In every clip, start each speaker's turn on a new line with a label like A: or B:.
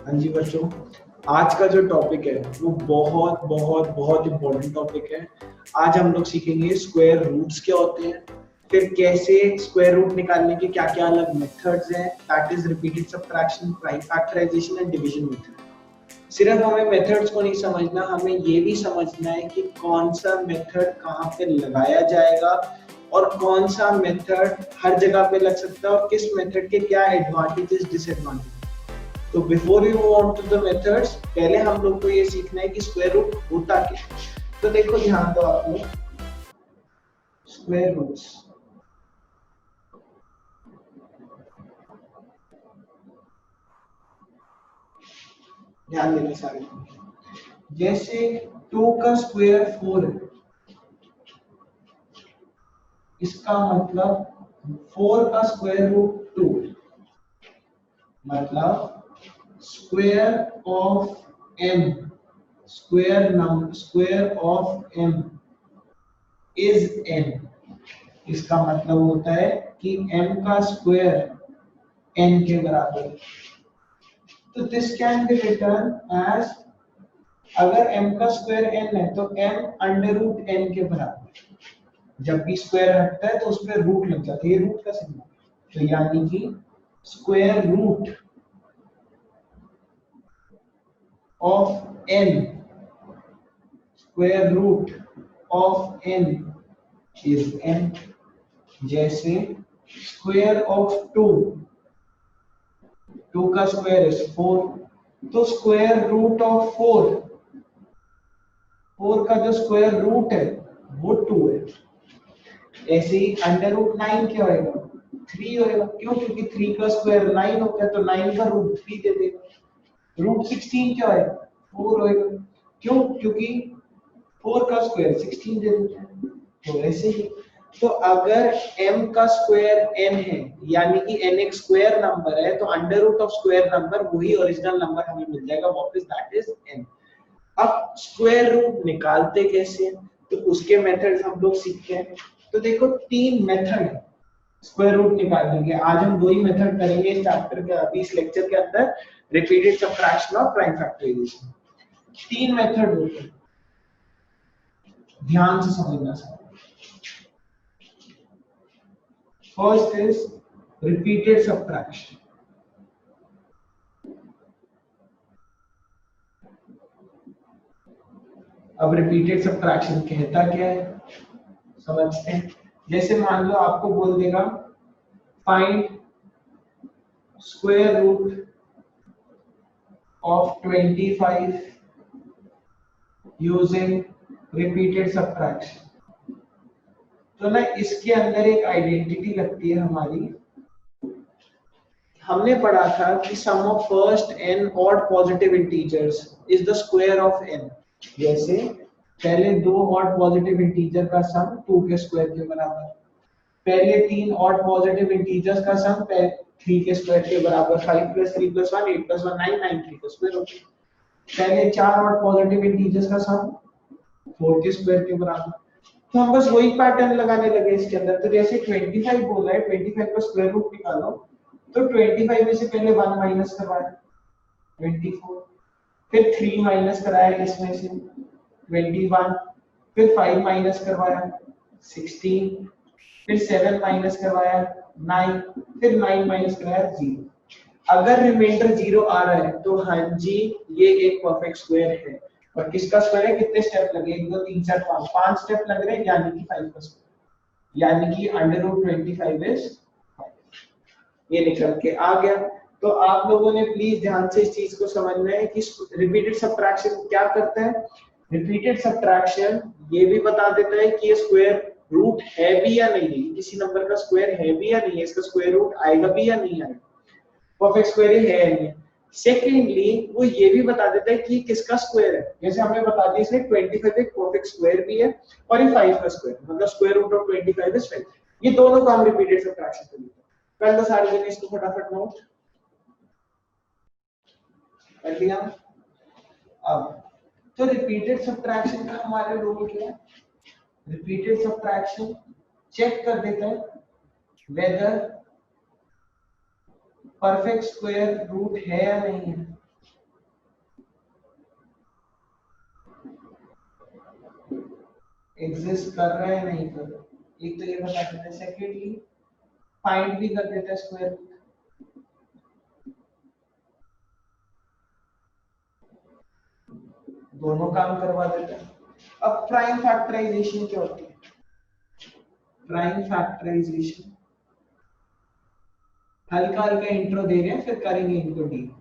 A: हाँ जी बच्चों, आज का जो टॉपिक है वो बहुत बहुत बहुत इम्पोर्टेंट टॉपिक है। आज हम लोग सीखेंगे स्क्वायर रूट्स क्या होते हैं, फिर कैसे स्क्वायर रूट निकालने के क्या क्या अलग मेथड्स हैं, that is repeated subtraction, prime factorization and division method. सिर्फ हमें मेथड्स को नहीं समझना, हमें ये भी समझना है कि कौन सा मेथड कहाँ पे लगाया जाएगा और कौन सा मेथड हर जगह पे लग सकता है और किस मेथड के क्या एडवांटेजेस डिसएडवांटेजेस। तो before you move on to the methods, पहले हम लोग को ये सीखना है कि स्क्वायर रूट होता क्या है। तो देखो ध्यान दो आप लोग, स्क्वायर रूट्स ध्यान देना सारे। जैसे 2 का स्क्वायर 4 है, इसका मतलब 4 का स्क्वायर रूट 2, मतलब square of m, square of m is n। इसका मतलब होता है कि m का स्क्वायर n के बराबर है। तो this can be written as, अगर m का स्क्वायर n है तो m अंडर रूट n के बराबर है। जब भी स्क्वायर हटता है तो उसमें रूट लग जाता है, ये रूट का सिंबल। तो यानी कि square root of n, square root of n is n। जैसे स्क्वायर ऑफ 2, 2 का स्क्वायर इज 4, तो स्क्वायर रूट ऑफ 4, 4 का जो स्क्वायर रूट है वो 2 है। ऐसे ही अंडर रूट 9 क्या होएगा, 3 होएगा। क्यों? क्योंकि 3 का स्क्वायर 9 होता है, तो 9 का रूट 3 दे देगा। रूट 16 क्या होएगा, 4 होएगा। क्यों? क्योंकि 4 का स्क्वायर 16 दे देता है। तो ऐसे ही, तो अगर m का स्क्वायर n है, यानी कि n एक स्क्वायर नंबर है, तो under root of square number वही ओरिजिनल नंबर हमें मिल जाएगा वापस, दैट इज n। अब स्क्वायर रूट निकालते कैसे हैं, तो उसके मेथड्स हम लोग सीखते हैं। तो देखो 3 मेथड है स्क्वायर रूट निकालने के। आज हम 2 ही मेथड करेंगे इस चैप्टर के, अभी इस लेक्चर के अंदर, रिपीटेड सब्ट्रैक्शन और प्राइम फैक्टराइजेशन। 3 मेथड होते हैं, ध्यान से समझना sir. First is repeated subtraction. अब रिपीटेड सब्ट्रैक्शन कहता क्या है समझते हैं। जैसे मान लो आपको बोल देगा find square root of 25 using repeated subtraction. तो ना इसके अंदर एक आइडेंटिटी लगती है हमारी। हमने पढ़ा था कि sum of first n odd positive integers is the square of n। जैसे पहले 2 ऑड पॉजिटिव इंटीजर का सम 2 के स्क्वायर के बराबर, पहले 3 ऑड पॉजिटिव इंटीजर्स का सम 3 के स्क्वायर के बराबर, 5 + 3 + 1 8 + 1 9 9 3 का स्क्वायर होता है। पहले 4 ऑड पॉजिटिव इंटीजर्स का सम 4 के स्क्वायर के बराबर। तो हम बस वही पैटर्न लगाने लगे इसके अंदर। तो जैसे 25 बोला है, 25 का स्क्वायर रूट निकालो, तो 25 में से पहले 1 माइनस करवाया 24, फिर 3 माइनस कराया इसमें से 21, फिर 5 माइनस करवाया 16, फिर 7 माइनस करवाया 9, फिर 9 माइनस कराया 0। अगर रिमाइंडर 0 आ रहा है तो हाँ जी ये एक परफेक्ट स्क्वायर है। और किसका स्क्वायर है? कितने स्टेप लगे? 1 2 3 4 5, 5 स्टेप लग रहे हैं, यानी कि 5 का स्क्वायर, यानी कि अंडर रूट 25 इज 5। ये निकल के आ गया। तो आप लोगों ने प्लीज ध्यान से इस चीज को समझना है कि रिपीटेड सब्ट्रैक्शन क्या करता है। रिपीटेड सब्ट्रैक्शन ये भी बता देता है कि ये स्क्वायर रूट है भी या नहीं है, किसी नंबर का स्क्वायर है भी या नहीं है, इसका स्क्वायर रूट आएगा भी या नहीं आएगा, परफेक्ट स्क्वायर है या नहीं। सेकेंडली वो ये भी बता देता है कि किसका स्क्वायर है। जैसे हमने बता दिया इसमें 25 एक परफेक्ट स्क्वायर भी है और ये 5 का स्क्वायर, मतलब स्क्वायर रूट ऑफ 25 इज 5। ये दोनों काम रिपीटेड सब्ट्रैक्शन से मिलता है। कर लो सारे जने इसको फटाफट नोट कर लिया। अब तो रिपीटेड सब्ट्रैक्शन का हमारा रूल क्या है? रिपीटेड सब्ट्रैक्शन चेक कर देता है वेदर परफेक्ट स्क्वायर रूट है या नहीं है। एग्जिस्ट कर रहा है नहीं कर रहा, एक तो ये बता देते हैं। सेकेंडली फाइंड भी कर देते हैं स्क्वायर रूट, दोनों काम करवा देते हैं। अब प्राइम फैक्टराइजेशन क्या होती है? प्राइम फैक्टराइजेशन हल्का हल्का इंट्रो दे रहे हैं, फिर करेंगे इनको डीप।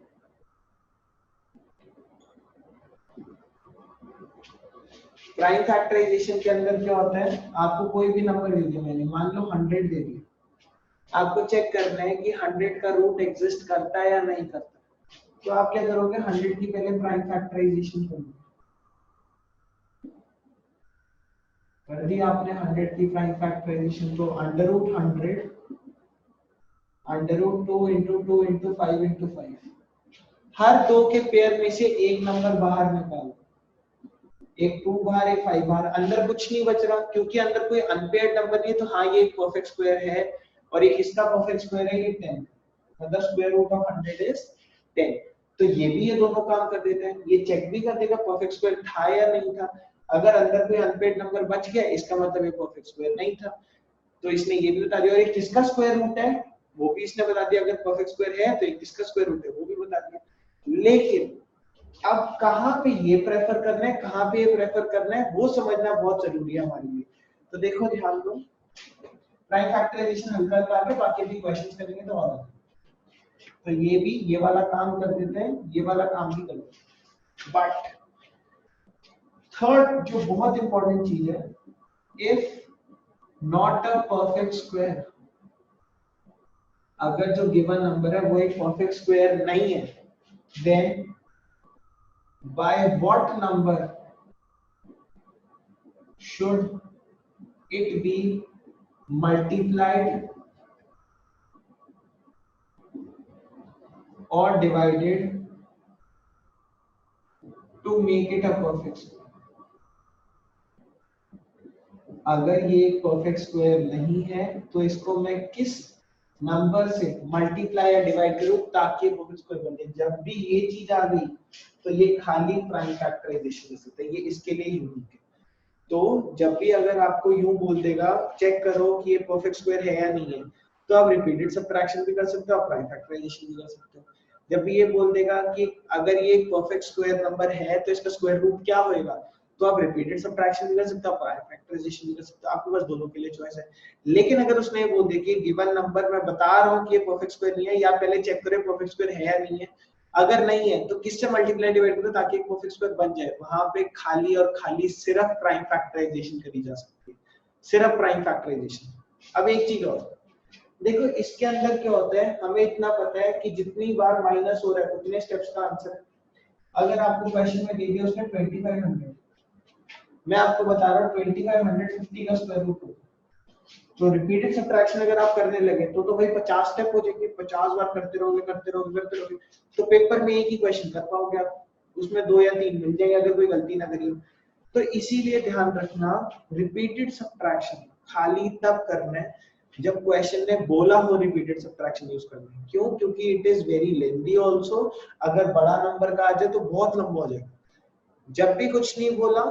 A: प्राइम फैक्टराइजेशन के अंदर क्या होता है, आपको कोई भी नंबर दे दिया मैंने, मान लो 100 दे दिया, आपको चेक करना है कि 100 का रूट एग्जिस्ट करता है या नहीं करता। तो आप क्या करोगे, 100 की पहले प्राइम फैक्टराइजेशन करोगे, कर दी आपने 100 की प्राइम फैक्टराइजेशन, तो under root 100 under root 2 into 2 into 5 into 5, हर दो के पेयर में से एक नंबर बाहर निकालो, एक 2 बाहर एक 5 बाहर, अंदर कुछ नहीं बच रहा क्योंकि अंदर कोई अनपेयर्ड नंबर नहीं है। तो हाँ ये एक परफेक्ट स्क्वायर है, और ये किसका परफेक्ट स्क्वायर है, ये 10, मतलब स्क्वायर रूट ऑफ 100 इज 10। तो ये भी ये दोनों काम कर देते हैं, ये चेक भी कर देगा परफेक्ट स्क्वायर था या नहीं था। अगर अंदर कोई अनपेयर्ड नंबर बच गया, इसका मतलब ये परफेक्ट स्क्वायर नहीं था, तो इसने ये भी बता दिया। और ये किसका स्क्वायर रूट है वो भी इसने बता दिया, अगर परफेक्ट स्क्वायर है तो ये किसका स्क्वायर रूट है वो भी बता दिया। लेकिन अब कहां पे ये प्रेफर करना है, कहां पे ये प्रेफर करना है, वो समझना बहुत जरूरी है हमारे लिए। तो देखो ध्यान दो, प्राइम फैक्टराइजेशन हल्का हल्का आगे, बाकी भी क्वेश्चंस करेंगे तो और। तो ये भी ये वाला काम कर देते हैं, ये वाला काम भी कर देते हैं। बट थर्ड जो बहुत इंपॉर्टेंट चीज है, if not a perfect square, अगर जो गिवन नंबर है वो एक परफेक्ट स्क्वायर नहीं है, then by what number should it be multiplied or divided to make it a perfect square? अगर ये एक परफेक्ट स्क्वायर नहीं है तो इसको मैं किस नंबर से मल्टीप्लाई या डिवाइड करूं ताकि परफेक्ट स्क्वायर बन जाए। जब भी ये चीज आ गई तो ये खाली प्राइम फैक्टराइजेशन हो सकता है, ये इसके लिए यूनिक है। तो जब भी अगर आपको यूं बोल देगा चेक करो कि ये परफेक्ट स्क्वायर है या नहीं है, तो आप रिपीटेड सब्ट्रैक्शन भी कर सकते हो, आप प्राइम फैक्टराइजेशन भी कर सकते हो। जब भी ये बोल देगा कि अगर ये एक परफेक्ट स्क्वायर नंबर है तो इसका स्क्वायर रूट क्या होएगा, तो आप रिपीटेड सब्ट्रैक्शन भी कर सकते हो, आप प्राइम फैक्टराइजेशन भी कर सकते हो, आपके पास दोनों के लिए चॉइस है। लेकिन अगर उसने ये बोल दिया कि गिवन नंबर मैं बता रहा हूँ कि ये परफेक्ट स्क्वायर नहीं है, या पहले चेक करें परफेक्ट स्क्वायर है या नहीं है, अगर नहीं है तो किससे मल्टीप्लाई डिवाइड करो ताकि एक परफेक्ट स्क्वायर बन जाए, वहां पे खाली और खाली सिर्फ प्राइम फैक्टराइजेशन करी जा सकती है, सिर्फ प्राइम फैक्टराइजेशन। अब एक चीज और देखो, इसके अंदर क्या होता है, हमें इतना पता है कि जितनी बार माइनस हो रहा है उतने स्टेप्स का आंसर है। अगर आपको क्वेश्चन में दे दिया उसने 2500, मैं आपको बता रहा हूँ 2550 का स्क्वायर रूट हो, तो रिपीटेड सब्ट्रैक्शन अगर आप करने लगे तो भाई 50 स्टेप हो जाएंगे, 50 बार करते रहोगे करते रहोगे करते रहोगे, तो पेपर में एक ही क्वेश्चन कर पाओगे आप, उसमें 2 या 3 मिल जाएंगे अगर कोई गलती ना करी। तो इसीलिए ध्यान रखना, रिपीटेड सब्ट्रैक्शन खाली तब करना है जब क्वेश्चन ने बोला हो रिपीटेड सब्ट्रैक्शन यूज करना है। क्यों? क्योंकि it is very lengthy also, अगर बड़ा नंबर का आ जाए तो बहुत लंबा हो जाएगा। जब भी कुछ नहीं बोला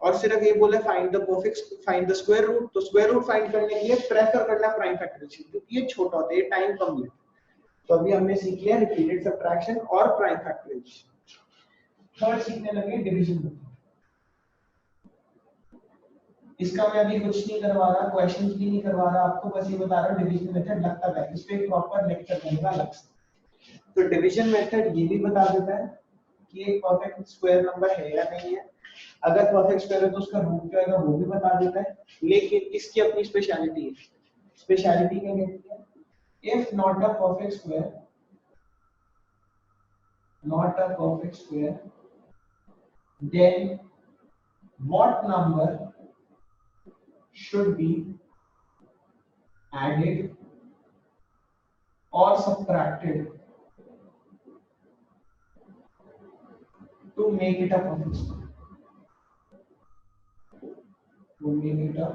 A: और सिर्फ ये बोला find the perfect, find the square root, तो स्क्वायर रूट फाइंड करने के लिए प्रेफर करना प्राइम फैक्टराइजेशन, क्योंकि ये छोटा होता है, टाइम कम लेता है। तो अभी हमने सीख लिया रिपीटेड सब्ट्रैक्शन और प्राइम फैक्टराइजेशन। थर्ड सीखने लगे डिवीजन मेथड। इसका मैं अभी कुछ नहीं करवा रहा, क्वेश्चंस भी नहीं करवा रहा आपको, बस ये बता रहा हूं डिवीजन मेथड लगता है, इस पे एक प्रॉपर लेक्चर बनेगा अलग से। तो डिवीजन मेथड ये भी बता देता है कि एक परफेक्ट स्क्वायर नंबर है या नहीं है, अगर परफेक्ट स्क्वायर है तो उसका रूट क्या होगा वो भी बता देता है। लेकिन इसकी अपनी स्पेशलिटी है, स्पेशलिटी क्या कहती है, if not a perfect square, not a perfect square, then what number should be added or subtracted to make it a perfect square, to make it a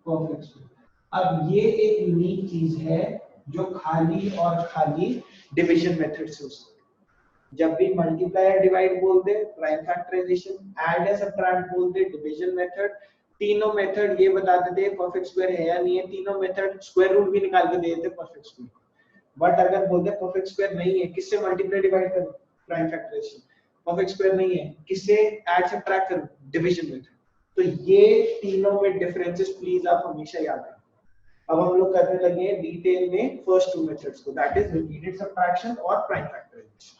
A: perfect square। अब ये एक unique चीज है जो खाली और खाली डिवीजन मेथड से हो सकती है। जब भी मल्टीप्लाई या डिवाइड बोल दे प्राइम फैक्टराइजेशन, ऐड या सब्ट्रैक्ट बोल दे डिवीजन मेथड, तीनों मेथड ये बता देते परफेक्ट स्क्वायर है या नहीं है, तीनों मेथड स्क्वायर रूट भी निकाल के दे देते परफेक्ट स्क्वायर। बट अगर बोलते परफेक्ट स्क्वायर नहीं है, किससे मल्टीप्लाई डिवाइड करूं? Prime factorization. परफेक्ट स्क्वायर नहीं है, किससे ऐड सब्ट्रैक्ट करूं? Division method. तो ये तीनों में डिफरेंसेस प्लीज आप हमेशा याद रखें। अब हम लोग करने लगे हैं डिटेल में फर्स्ट टू मेथड्स को, दैट इज रिपीटेड सब्ट्रैक्शन और प्राइम फैक्टराइजेशन।